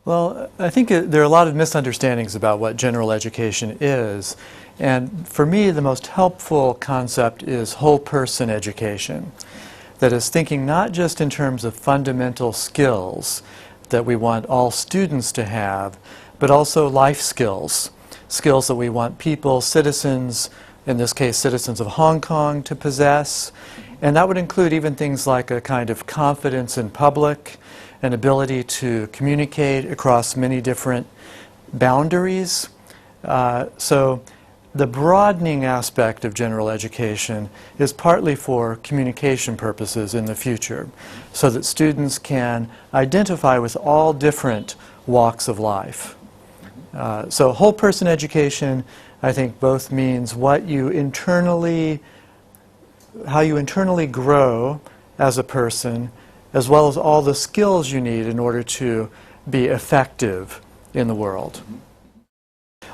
Well, I think there are a lot of misunderstandings about what general education is. And for me, the most helpful concept is whole person education. That is thinking not just in terms of fundamental skills that we want all students to have, but also life skills. Skills that we want people, citizens, in this case citizens of Hong Kong, to possess. And that would include even things like a kind of confidence in public, an ability to communicate across many different boundaries. So the broadening aspect of general education is partly for communication purposes in the future, so that students can identify with all different walks of life. So whole person education, I think, both means how you internally grow as a person, as well as all the skills you need in order to be effective in the world.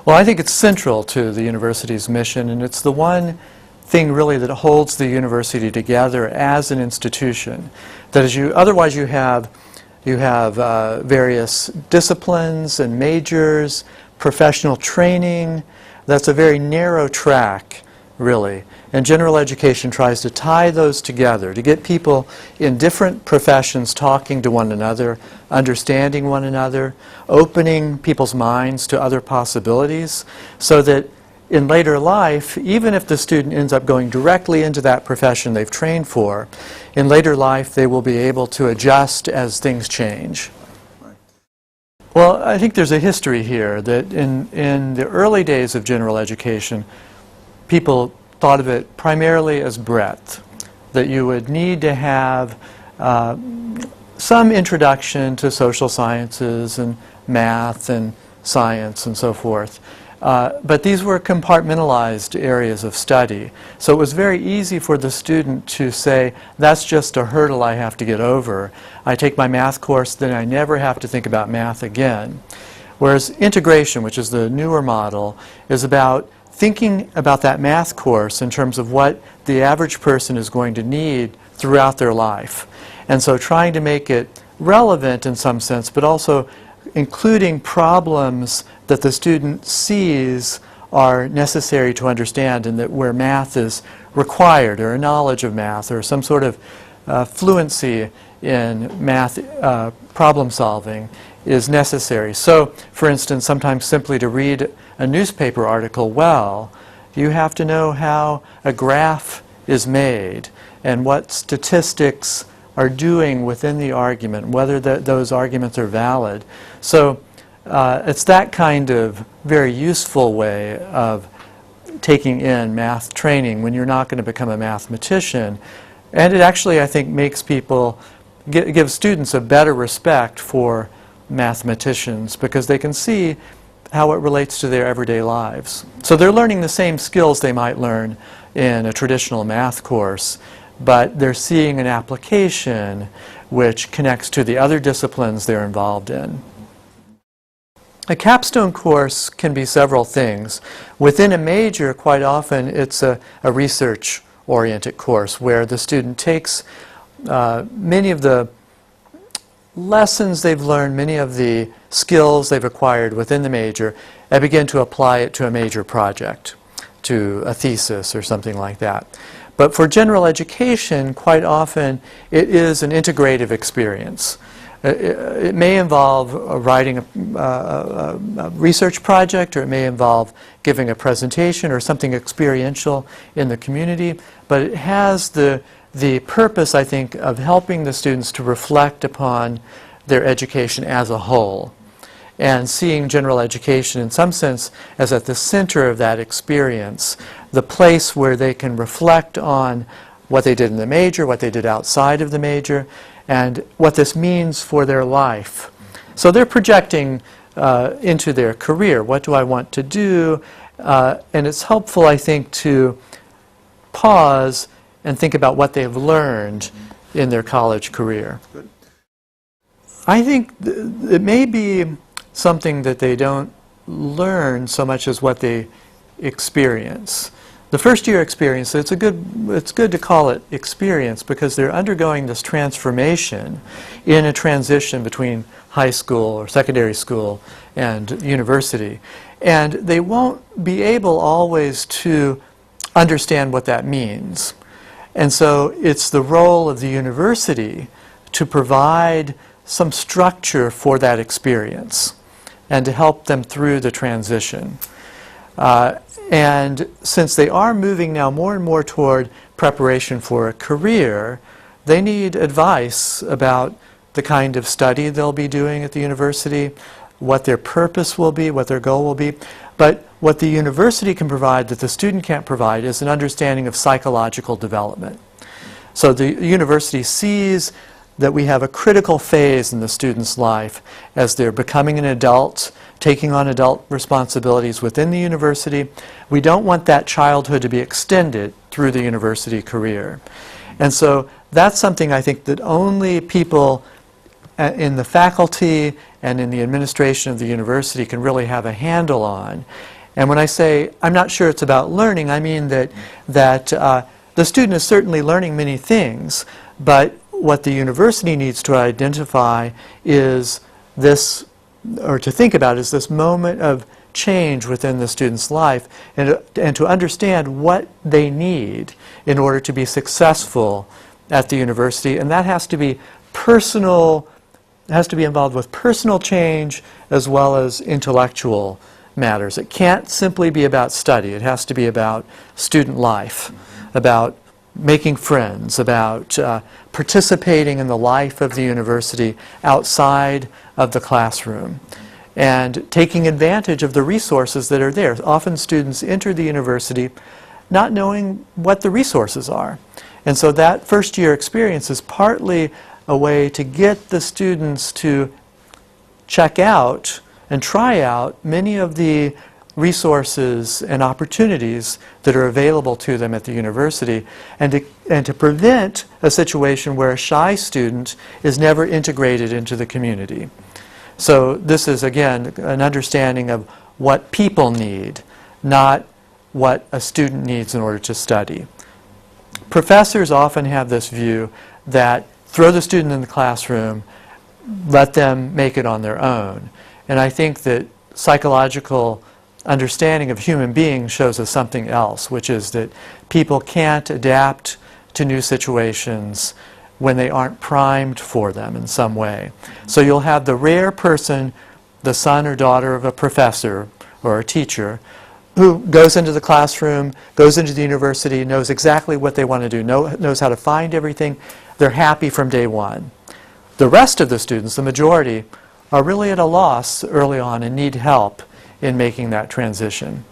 Well, I think it's central to the university's mission, and it's the one thing really that holds the university together as an institution. That is, otherwise you have various disciplines and majors, professional training. That's a very narrow track, really. And general education tries to tie those together, to get people in different professions talking to one another, understanding one another, opening people's minds to other possibilities, so that in later life, even if the student ends up going directly into that profession they've trained for, in later life they will be able to adjust as things change. Well, I think there's a history here that in the early days of general education, people thought of it primarily as breadth, that you would need to have some introduction to social sciences and math and science and so forth. But these were compartmentalized areas of study. So it was very easy for the student to say, that's just a hurdle I have to get over. I take my math course, then I never have to think about math again. Whereas integration, which is the newer model, is about thinking about that math course in terms of what the average person is going to need throughout their life. And so trying to make it relevant in some sense, but also including problems that the student sees are necessary to understand, and that where math is required, or a knowledge of math, or some sort of fluency in math problem solving is necessary. So, for instance, sometimes simply to read a newspaper article well, you have to know how a graph is made and what statistics are doing within the argument, whether those arguments are valid. So it's that kind of very useful way of taking in math training when you're not going to become a mathematician. And it actually, I think, makes people, give students a better respect for mathematicians, because they can see how it relates to their everyday lives. So they're learning the same skills they might learn in a traditional math course, but they're seeing an application which connects to the other disciplines they're involved in. A capstone course can be several things. Within a major, quite often, it's a research-oriented course where the student takes many of the lessons they've learned, many of the skills they've acquired within the major, and begin to apply it to a major project, to a thesis or something like that. But for general education, quite often, it is an integrative experience. It may involve writing a research project, or it may involve giving a presentation or something experiential in the community, but it has the purpose, I think, of helping the students to reflect upon their education as a whole, and seeing general education in some sense as at the center of that experience, the place where they can reflect on what they did in the major, what they did outside of the major, and what this means for their life. So they're projecting into their career. What do I want to do? And it's helpful, I think, to pause and think about what they've learned in their college career. Good. I think it may be something that they don't learn so much as what they experience. The first year experience, it's good to call it experience because they're undergoing this transformation in a transition between high school or secondary school and university. And they won't be able always to understand what that means. And so it's the role of the university to provide some structure for that experience and to help them through the transition. And since they are moving now more and more toward preparation for a career, they need advice about the kind of study they'll be doing at the university, what their purpose will be, what their goal will be. But what the university can provide that the student can't provide is an understanding of psychological development. So the university sees that we have a critical phase in the student's life as they're becoming an adult, taking on adult responsibilities within the university. We don't want that childhood to be extended through the university career. And so that's something I think that only people in the faculty and in the administration of the university can really have a handle on. And when I say I'm not sure it's about learning, I mean that the student is certainly learning many things, but what the university needs to identify is this, or to think about, is this moment of change within the student's life, and to understand what they need in order to be successful at the university. And that has to be personal, has to be involved with personal change as well as intellectual matters. It can't simply be about study. It has to be about student life, about making friends, about participating in the life of the university outside of the classroom, and taking advantage of the resources that are there. Often students enter the university not knowing what the resources are. And so that first year experience is partly a way to get the students to check out and try out many of the resources and opportunities that are available to them at the university, and to prevent a situation where a shy student is never integrated into the community. So this is, again, an understanding of what people need, not what a student needs in order to study. Professors often have this view that throw the student in the classroom, let them make it on their own. And I think that psychological understanding of human beings shows us something else, which is that people can't adapt to new situations when they aren't primed for them in some way. So you'll have the rare person, the son or daughter of a professor or a teacher, who goes into the classroom, goes into the university, knows exactly what they want to do, knows how to find everything. They're happy from day one. The rest of the students, the majority, are really at a loss early on and need help in making that transition.